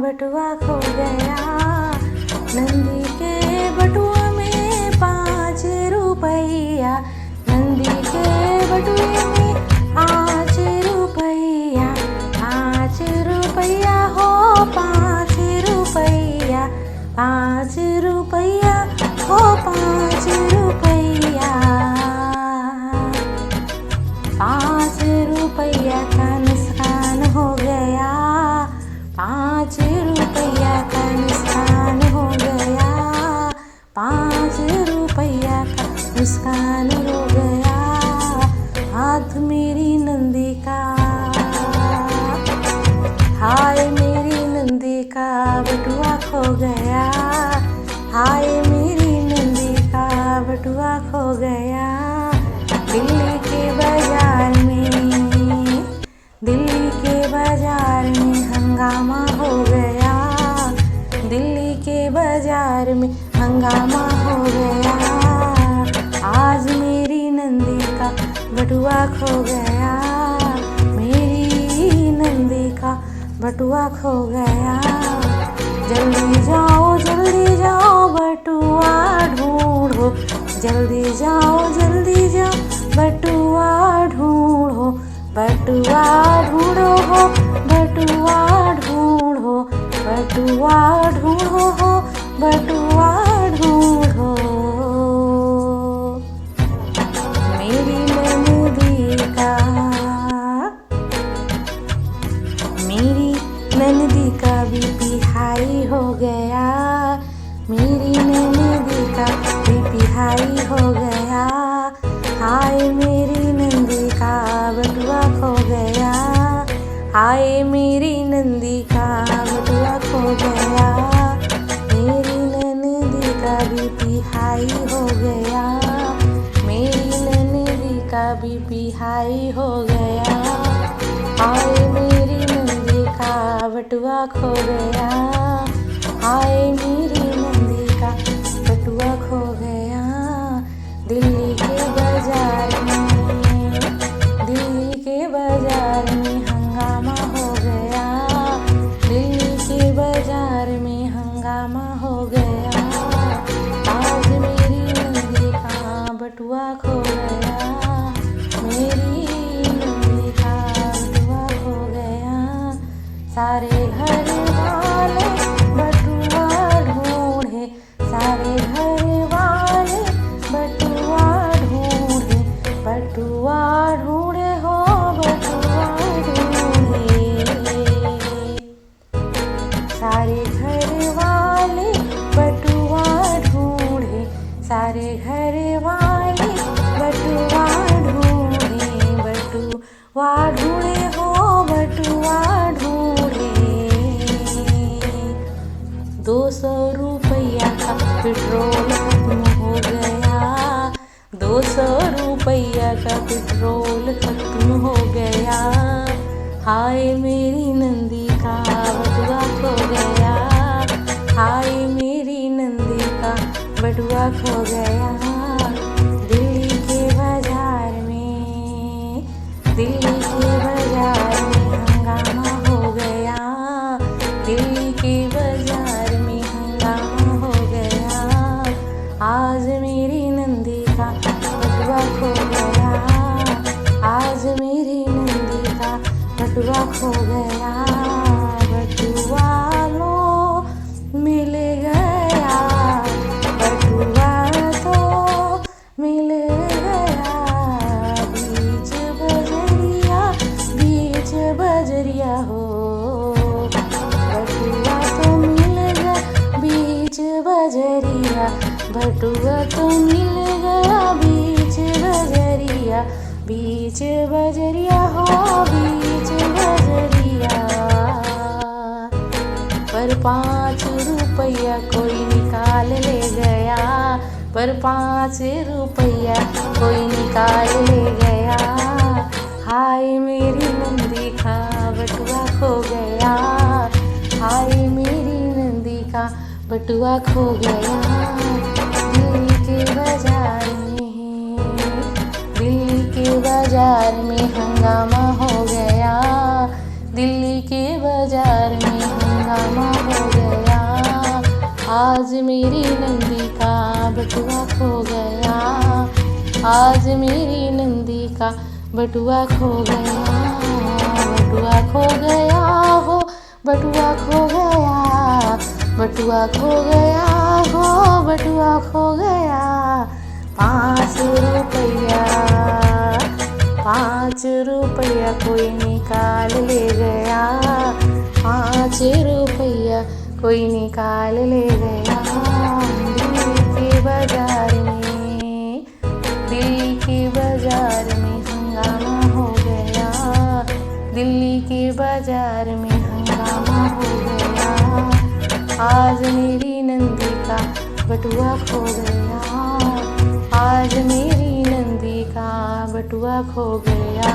बटुआ खो गया। नंदी के बटुआ में 5 रुपया, नंदी के बटुए में 5 रुपया, 5 रुपया हो 5 रुपया, 5 रुपया हो 5 रुपया। 5 रुपया का नुकसान हो गया, 5 रुपया का नुकसान हो गया, 5 रुपया का नुकसान हो गया। हाथ मेरी नंदी का, हाय मेरी नंदी का बटुआ खो गया, हाय मेरी नंदी का बटुआ खो गया। दिल्ली के बाजार में, दिल्ली के बाजार में हंगामा हो गया, दिल्ली के बाजार में हंगामा हो गया। आज मेरी नंदी का बटुआ खो गया, मेरी नंदी का बटुआ खो गया। जल्दी जाओ बटुआ ढूंढो, जल्दी जाओ बटुआ ढूंढो, बटुआ ढूंढो हो, बटुआ ढूंढो, बटुआ ढूंढो हो, बटुआ ढूंढो। मेरी नंदी का, मेरी नंदी का बीपी हाई हो गया, मेरी नंदी का बीपी हाई हो गया। हाय मेरी नंदी का बटुआ खो गया, हाय मेरी नंदी का बटुआ खो गया। मेरी नंदी का बीपी हाई हो गया, मेरी नंदी का बीपी हाई हो गया। हाय मेरी नंदी का बटुआ खो गया, हाय मेरी नंदी का बटुआ खो गया। दिल्ली के बाजार में, दिल्ली के बाजार में हंगामा हो गया, दिल्ली के बाजार में हंगामा हो गया। आज मेरी नंदी का बटुआ खो गया, मेरी नंदी का बटुआ खो गया। सारे घर वाले बटुआ ढूंढे, सारे घर वाले बटुआ ढूंढे, बटुआ ढूंढे हो, बटुआ ढूंढे। सारे घर वाले बटुआ ढूंढे, सारे घर वाले बटुआ ढूंढे, बटुआ ढूंढे हो, बटुआ ढूंढे। 200 रुपया का पेट्रोल खत्म हो गया, 200 रुपया का पेट्रोल खत्म हो गया। हाय मेरी नंदी का बटुआ खो गया, हाय मेरी नंदी का बटुआ खो गया। दिल्ली के बाजार में, दिल्ली के बाजार में हंगामा हो गया, दिल्ली के बाजार में हंगामा हो गया। आज मेरी नंदी का बटुआ खो गया, आज मेरी नंदी का बटुआ खो गया। बटुआ लो मिल गया, बटुआ तो मिल गया। बीच बजरिया, बीच बजरिया हो, बटुआ तो मिल गया बीच बजरिया, बटुआ तो मिल गया बीच बजरिया, बीच बजरिया हो, बीच बजरिया। पर 5 रुपया कोई निकाल ले गया, पर 5 रुपया कोई निकाल ले गया। हाय मेरी नंदी का बटुआ खो गया, हाय मेरी नंदी का बटुआ खो गया। दिल्ली के बाजार में, दिल्ली के बाजार में हंगामा हो गया, दिल्ली के बाजार में हंगामा आज मेरी नंदी का बटुआ खो गया, आज मेरी नंदी का बटुआ खो गया, बटुआ खो गया हो, बटुआ खो गया, बटुआ खो गया हो, बटुआ खो गया। 5 रुपया, 5 रुपया कोई निकाल ले गया, 5 रुपया कोई निकाल ले गया। दिल्ली के बाजार में, दिल्ली के बाजार में हंगामा हो गया, दिल्ली के बाजार में हंगामा हो गया। आज मेरी नंदी का बटुआ खो गया, आज मेरी नंदी का बटुआ खो गया।